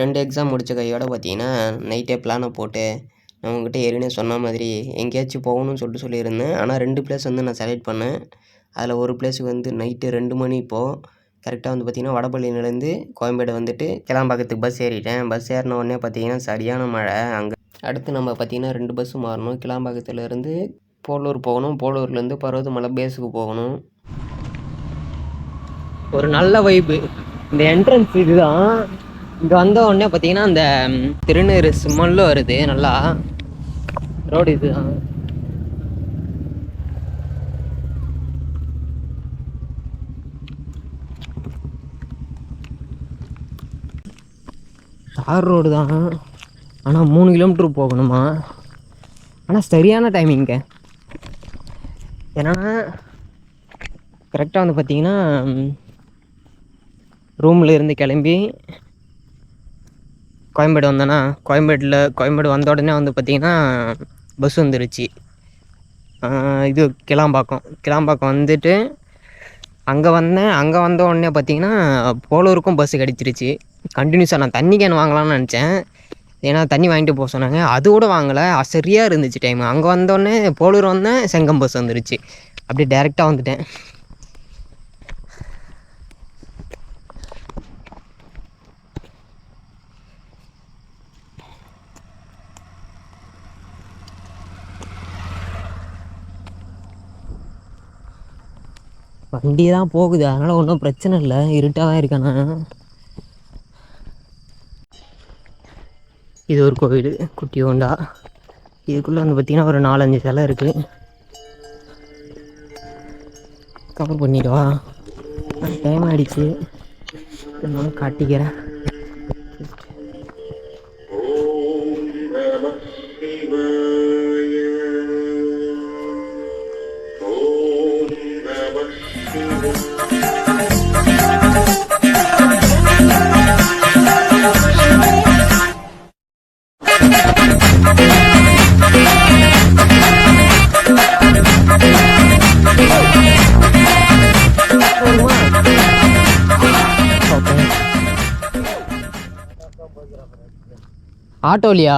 2 exam முடிச்ச கையோட பார்த்தீங்கன்னா, நைட்டே பிளான போட்டு, நான் உங்ககிட்ட ஏற்கனவே சொன்ன மாதிரி எங்கேயாச்சும் போகணும்னு சொல்லியிருந்தேன். ஆனா 2 பிளேஸ் வந்து நான் செலக்ட் பண்ணேன். அதில ஒரு பிளேஸுக்கு வந்து நைட்டு 2 மணி இப்போ. கரெக்ட்டா வந்து பார்த்தீங்கன்னா, வடபழனிலேருந்து கோயம்பேடு வந்துட்டு கிளாம்பாக்கத்துக்கு பஸ் ஏறிட்டேன். பஸ் ஏறின உடனே பார்த்தீங்கன்னா, சரியான மழை அங்க. அடுத்து நம்ம பார்த்தீங்கன்னா 2 பஸ் மாறணும். கிளாம்பாக்கத்துலேருந்து போலூர் போகணும். போலூர்லேருந்து பர்வதமலை பேஸுக்கு போகணும். ஒரு நல்ல வைப்பு. இந்த என்ட்ரன்ஸ் இதுதான். இங்கே வந்த உடனே பார்த்தீங்கன்னா அந்த திருநீறு ஸ்மெல்லு வருது நல்லா. ரோடு இதுதான். தார் ரோடு தான். ஆனால் 3 கிலோமீட்டர் போகணுமா. ஆனால் சரியான டைமிங்க. ஏன்னா கரெக்டாக வந்து பார்த்தீங்கன்னா ரூமில் இருந்து கிளம்பி கோயம்பேடு வந்தேன்னா, கோயம்பேடு வந்த உடனே வந்து பார்த்திங்கன்னா பஸ் வந்துருச்சு. இது கிளாம்பாக்கம் வந்துட்டு அங்கே வந்தேன். அங்கே வந்த உடனே பார்த்திங்கன்னா போலூருக்கும் பஸ்ஸு கிடச்சிருச்சு. கண்டினியூஸாக நான் தண்ணி கேன் வாங்கலாம்னு நினச்சேன். ஏன்னா தண்ணி வாங்கிட்டு போக சொன்னாங்க. அது கூட வாங்கலை. சரியாக இருந்துச்சு டைமு. அங்கே வந்தோடனே போலூர் வந்தேன், செங்கம் பஸ் வந்துருச்சு. அப்படியே டேரெக்டாக வந்துட்டேன். வண்டி தான் போகுது, அதனால் ஒன்றும் பிரச்சனை இல்லை. இருட்டாக தான் இருக்கேண்ணா. இது ஒரு கோவில் குட்டி ஓண்டா. இதுக்குள்ளே வந்து பார்த்திங்கன்னா ஒரு 4-5 சிலை இருக்குது. கவர் பண்ணிடுவா. டைம் ஆகிடுச்சு. நான் காட்டிக்கிறேன். ஆட்டோலியா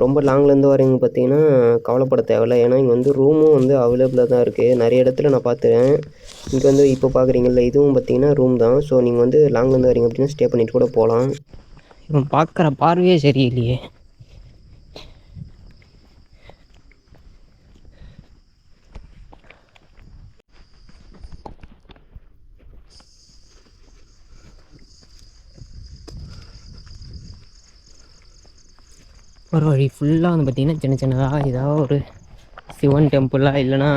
ரொம்ப லாங்லேருந்து வரீங்க பார்த்தீங்கன்னா கவலைப்பட தேவையில்ல. ஏன்னா இங்கே வந்து ரூமும் வந்து அவைலபிளாக தான் இருக்குது. நிறைய இடத்துல நான் பார்த்துறேன். இங்கே வந்து இப்போ பார்க்குறீங்கல்ல, இதுவும் பார்த்தீங்கன்னா ரூம் தான். ஸோ நீங்கள் வந்து லாங்லேருந்து வரீங்க அப்படின்னா ஸ்டே பண்ணிட்டு கூட போகலாம். இவன் பார்க்குற பார்வையே சரியில்லையே. ஒரு வழி ஃபுல்லாக வந்து பார்த்திங்கன்னா சின்ன சின்னதாக ஏதாவது ஒரு சிவன் டெம்பிளாக இல்லைன்னா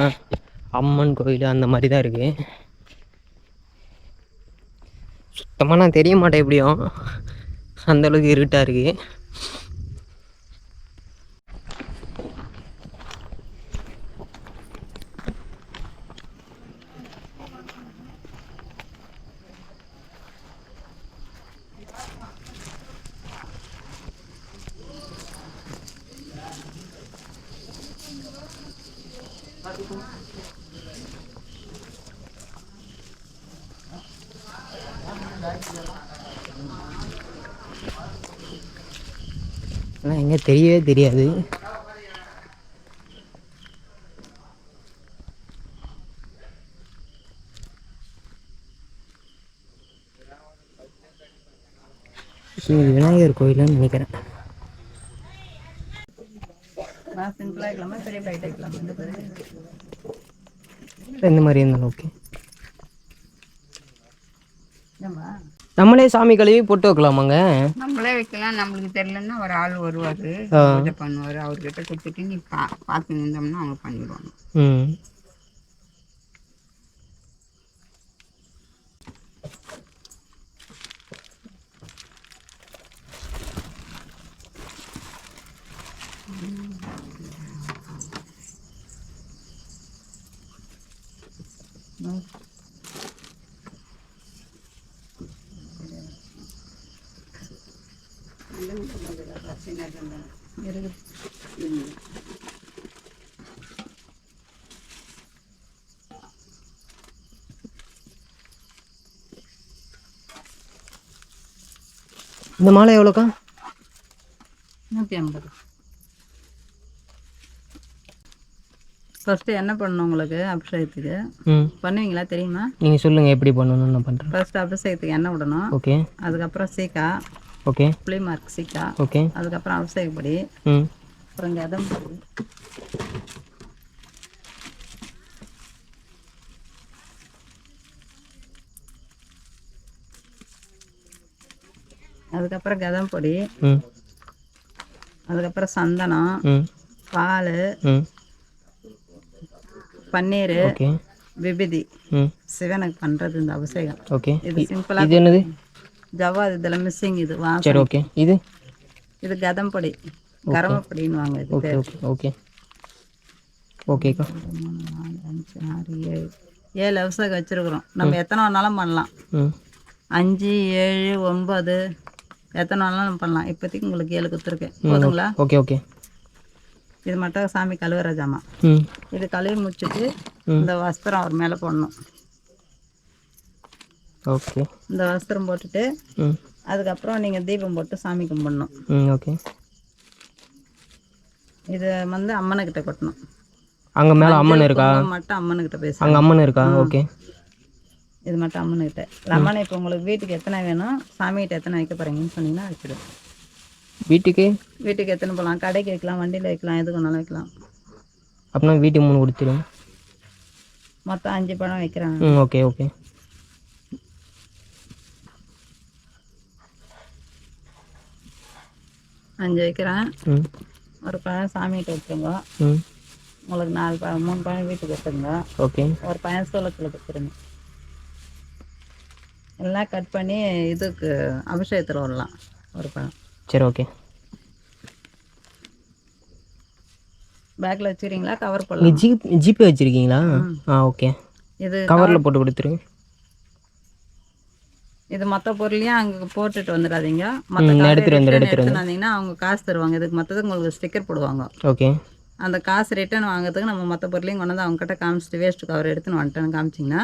அம்மன் கோயில் அந்த மாதிரி தான் இருக்குது. சுத்தமாக நான் தெரிய மாட்டேன். எப்படியும் அந்தளவுக்கு இருட்டாக இருக்குது. ஆனால் எங்கே தெரியவே தெரியாது. இது விநாயகர் கோயில்னு நினைக்கிறேன். இந்த மாதிரி இருந்தாலும் ஓகே. நம்மளே சாமி கழுவி போட்டு வைக்கலாமாங்க? நம்மளே வைக்கலாம். நம்மளுக்கு தெரியலன்னா ஒரு ஆள் வருவார், பூஜை பண்ணுவார். அவர்கிட்ட கொடுத்துட்டு நீ பார்த்து நின்றோம்னா அவங்க பண்ணிடுவாங்க. இந்த மாலை எவ்வளோக்கா? 150. ஃபஸ்ட்டு என்ன பண்ணணும் உங்களுக்கு அபிஷேகத்துக்கு? பண்ணுவீங்களா தெரியுமா? நீங்கள் சொல்லுங்கள் எப்படி பண்ணணும்னு நான் பண்ணுறேன். ஃபஸ்ட்டு அபிஷேகத்துக்கு எண்ணெய் விடணும். ஓகே. அதுக்கப்புறம் சீக்கா. ஓகே. புளி மார்க் சீக்கா. ஓகே. அதுக்கப்புறம் அபிஷேகப்படி. அப்புறம் கதம் பொடி. அதுக்கப்புறம் கதம் பொடி. அதுக்கப்புறம் சந்தனம், பால், பன்னீர், விபூதி. சிவனுக்கு பண்ணுறது இந்த அபிஷேகம். ஓகே. இது சிம்பிளாக. இது என்னது? ஜவ்வாது இதில் மிஸ்ஸிங் இது சரி. வாசம். ஓகே. இது கதம் பொடி, கரமப்பொடின்னு வாங்க இது. ஓகே ஓகே ஓகே ஓகேக்கா. 3, 4, 5, 6, 7 7 அபிஷேகம் வச்சுருக்குறோம். நம்ம எத்தனை வேணாலும் பண்ணலாம். 5, 7, 9 எத்தனை வேணாலும் பண்ணலாம். இப்போதைக்கு உங்களுக்கு 7 கொடுத்துருக்கேன். போதுங்களா? Okay okay. இது மட்டும் சாமி கழுவுற ஜாமான். இது கழுவி முடிச்சுட்டு இந்த வஸ்திரம் அவர் மேலே போடணும். ஓகே. இந்த வஸ்திரம் போட்டுட்டு அதுக்கப்புறம் நீங்கள் தீபம் போட்டு சாமி கும்பிடணும். ஓகே. இது வந்து அம்மனுக்கிட்ட கொட்டணும். அங்கே மேலே அம்மன் இருக்கா? மட்டும் அம்மனுக்கிட்ட பேச. அங்கே அம்மன் இருக்கா? ஓகே. இது மட்டும் அம்மனுக்கிட்ட. லெமனை இப்போ உங்களுக்கு வீட்டுக்கு எத்தனை வேணும், சாமிகிட்ட எத்தனை வைக்க போகிறீங்கன்னு சொன்னீங்கன்னா வச்சுடுவோம். வீட்டுக்கு எத்தனை போகலாம்? கடைக்கு வைக்கலாம், வண்டியில் வைக்கலாம், எதுக்கு வேணாலும் வைக்கலாம். அப்படின்னா வீட்டுக்கு 3 கொடுத்துருங்க. மொத்தம் 5 பழம் வைக்கிறாங்க. Okay okay. அஞ்சு வைக்கிறேன். ஒரு பழம் சாமிகிட்ட வச்சுருங்க. உங்களுக்கு 4 பழம் 3 பழம் வீட்டுக்கு வச்சுருங்க. ஓகே. ஒரு பழம் சோளத்தில் கொடுத்துருங்க. எல்லாம் கட் பண்ணி இதுக்கு அபிஷேகத்தில் விடலாம். ஒரு பழம். சரி. ஓகே. பேக்கில் வச்சுக்கிறீங்களா? கவர் போடலாம். ஜிபே வச்சுருக்கீங்களா? ஓகே. இது கவரில் போட்டு கொடுத்துருங்க. இது மொத்த பொருளையும் அங்கே போட்டுட்டு வந்துடாதீங்க. மற்ற எடுத்துட்டு வந்தீங்கன்னா அவங்க காசு தருவாங்க. இதுக்கு மற்றதுக்கு உங்களுக்கு ஸ்டிக்கர் போடுவாங்க. ஓகே. அந்த காசு ரிட்டர்ன் வாங்குறதுக்கு நம்ம மற்ற பொருளையும் கொண்டு வந்து அவங்ககிட்ட காமிச்சிட்டு வேஸ்ட்டு கவர் எடுத்துன்னு வந்துட்டேன்னு காமிச்சிங்கன்னா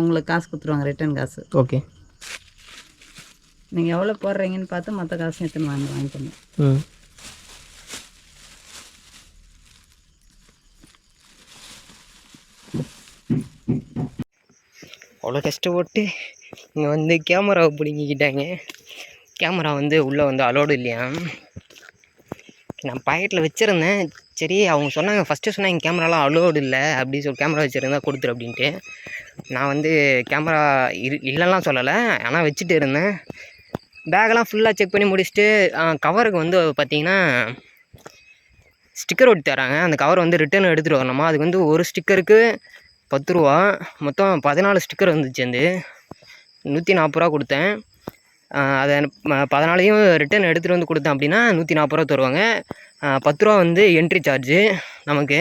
உங்களுக்கு காசு கொடுத்துருவாங்க, ரிட்டர்ன் காசு. ஓகே. நீங்கள் எவ்வளோ போடுறீங்கன்னு பார்த்து மற்ற காசு எடுத்துன்னு வாங்கிக்கணும். அவ்வளோ கஷ்டப்பட்டு இங்கே வந்து கேமராவை பிடிங்கிக்கிட்டாங்க. கேமரா வந்து உள்ளே வந்து அலோடு இல்லையா. நான் பாக்கெட்டில் வச்சுருந்தேன். சரி, அவங்க சொன்னாங்க ஃபஸ்ட்டு சொன்னாங்க கேமராலாம் அலோடு இல்லை அப்படின்னு சொல்லி, கேமரா வச்சுருந்தா கொடுத்துரு அப்படின்ட்டு. நான் வந்து கேமரா இல்லைலாம் சொல்லலை, ஆனால் வச்சுட்டு இருந்தேன். பேக்கெல்லாம் ஃபுல்லாக செக் பண்ணி முடிச்சுட்டு கவருக்கு வந்து பார்த்திங்கன்னா ஸ்டிக்கர் ஒட்டி தராங்க. அந்த கவர் வந்து ரிட்டர்ன் எடுத்துகிட்டு வரணுமா. அதுக்கு வந்து ஒரு ஸ்டிக்கருக்கு 10 ரூபா. மொத்தம் 14 ஸ்டிக்கர் வந்துச்சு. வந்து 140 ரூபா கொடுத்தேன். அதை 14ஐயும் ரிட்டர்ன் எடுத்துகிட்டு வந்து கொடுத்தேன் அப்படின்னா 140 ரூபா தருவாங்க. 10 ரூபா வந்து என்ட்ரி சார்ஜு நமக்கு.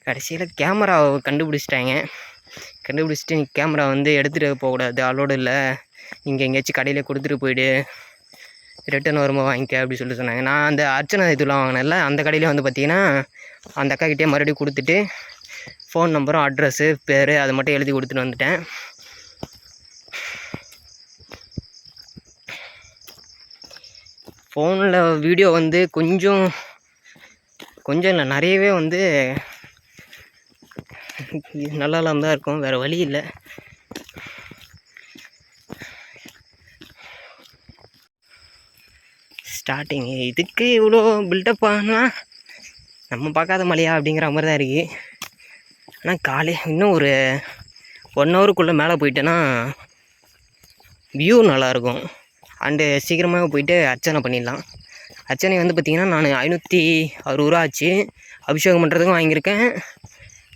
கடைசியில் கேமராவை கண்டுபிடிச்சிட்டாங்க. கண்டுபிடிச்சிட்டு நீ கேமரா வந்து எடுத்துகிட்டு போகக்கூடாது, அலோடு இல்லை, நீங்கள் எங்கேயாச்சும் கடையில் கொடுத்துட்டு போயிடு, ரிட்டன் வரும்போது வாங்கிக்க அப்படி சொல்லிட்டு சொன்னாங்க. நான் அந்த அர்ச்சனை இதெல்லாம் வாங்கினேன்ல, அந்த கடையிலே வந்து பார்த்திங்கன்னா அந்த அக்காக்கிட்டே மறுபடியும் கொடுத்துட்டு ஃபோன் நம்பரும் அட்ரஸ்ஸு பேர் அதை மட்டும் எழுதி கொடுத்துட்டு வந்துட்டேன். ஃபோனில் வீடியோ வந்து கொஞ்சம் இல்லை, நிறையவே வந்து நல்லாலாம் தான் இருக்கும், வேறு வழி இல்லை. ஸ்டார்டிங்கு இதுக்கு இவ்வளோ பில்டப் ஆனால் நம்ம பார்க்காத மலையா அப்படிங்கிற மாதிரி தான் இருக்குது. ஆனால் இன்னும் ஒரு 1 ஹவருக்குள்ளே மேலே போயிட்டேன்னா வியூ நல்லாயிருக்கும். அண்டு சீக்கிரமாக போயிட்டு அர்ச்சனை பண்ணிடலாம். அர்ச்சனை வந்து பார்த்திங்கன்னா நான் 560 ரூபா ஆச்சு. அபிஷேகம் பண்ணுறதுக்கும் வாங்கியிருக்கேன்,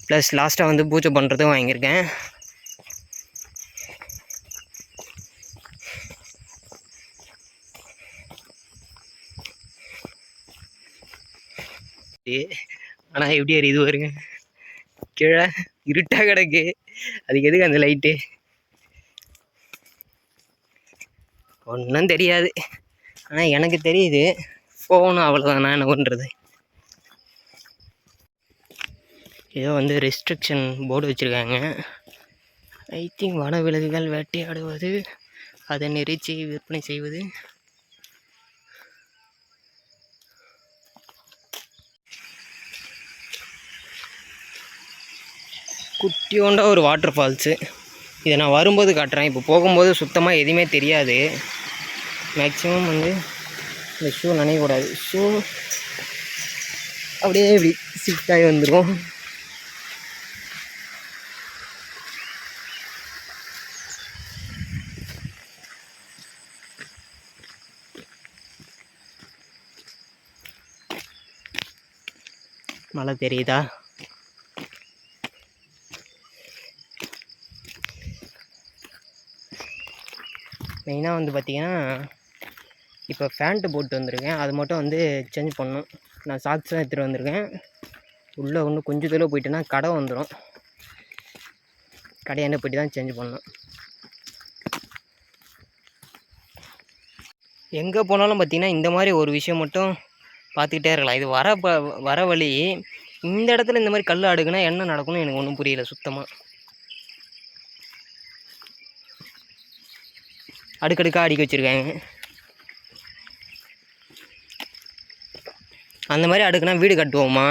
ப்ளஸ் லாஸ்ட்டாக வந்து பூஜை பண்ணுறதுக்கும் வாங்கியிருக்கேன். ஆனால் எப்படி இது வருங்க, கீழே இருட்டாக கிடக்கு, அதுக்கு எதுக்கு அந்த லைட்டு ஒன்றும் தெரியாது. ஆனால் எனக்கு தெரியுது ஃபோனு அவ்வளோதான், நான் என்ன பண்ணுறது. ஏதோ வந்து ரெஸ்ட்ரிக்ஷன் போர்டு வச்சுருக்காங்க. ஐ திங்க் வனவிலங்குகள் வேட்டையாடுவது அதன் இறைச்சியை விற்பனை செய்வது. குட்டியோண்டா ஒரு வாட்டர் ஃபால்ஸு. இதை நான் வரும்போது காட்டுறேன். இப்போ போகும்போது சுத்தமாக எதுவுமே தெரியாது. மேக்ஸிமம் வந்து இந்த ஷூ நனையக்கூடாது. ஷூ அப்படியே இப்படி ஷிஃப்ட் ஆகி வந்துடும். மழை தெரியுதா? மெயினாக வந்து பார்த்திங்கன்னா இப்போ ஃபேண்ட்டு போட்டு வந்திருக்கேன். அது மட்டும் வந்து சேஞ்ச் பண்ணணும். நான் சாக்ஸ் தான் எடுத்துகிட்டு வந்திருக்கேன். உள்ளே இன்னும் கொஞ்சம் தூரம் போயிட்டேன்னா கடை வந்துடும். கடையாண்ட போய்ட்டு தான் சேஞ்ச் பண்ணணும். எங்கே போனாலும் பார்த்திங்கன்னா இந்த மாதிரி ஒரு விஷயம் மட்டும் பார்த்துக்கிட்டே இருக்கலாம். இது வர வழி இந்த இடத்துல இந்த மாதிரி கல் அடுக்குனா என்ன நடக்கும்னு எனக்கு ஒன்றும் புரியல சுத்தமாக. அடுக்கடுக்காக அடிக்க வச்சுருக்காங்க. அந்த மாதிரி அடுக்குனா வீடு கட்டுவோமா?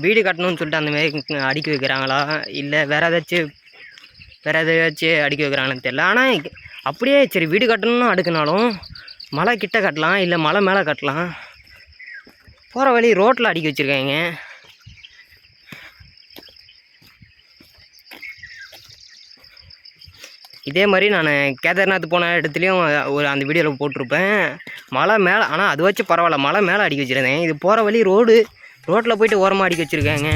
வீடு கட்டணும்னு சொல்லிட்டு அந்த மாதிரி அடிக்க வைக்கிறாங்களா, இல்லை வேறு ஏதாச்சும் அடிக்க வைக்கிறாங்கன்னு தெரியல. ஆனால் அப்படியே சரி வீடு கட்டணும்னு அடுக்குனாலும் மலை கிட்ட கட்டலாம், இல்லை மலை மேலே கட்டலாம். போகிற வழி ரோட்டில் அடிக்க வச்சுருக்காங்க. இதே மாதிரி நான் கேதார்நாத் போன இடத்துலையும் அந்த வீடியோவில் போட்டிருப்பேன். மலை மேலே, ஆனால் அது வச்சு பரவாயில்ல, மலை மேலே அடிக்க வச்சுருந்தேன். இது போகிற வழி ரோட்டில் போய்ட்டு ஓரமாக அடிக்க வச்சுருக்காங்க.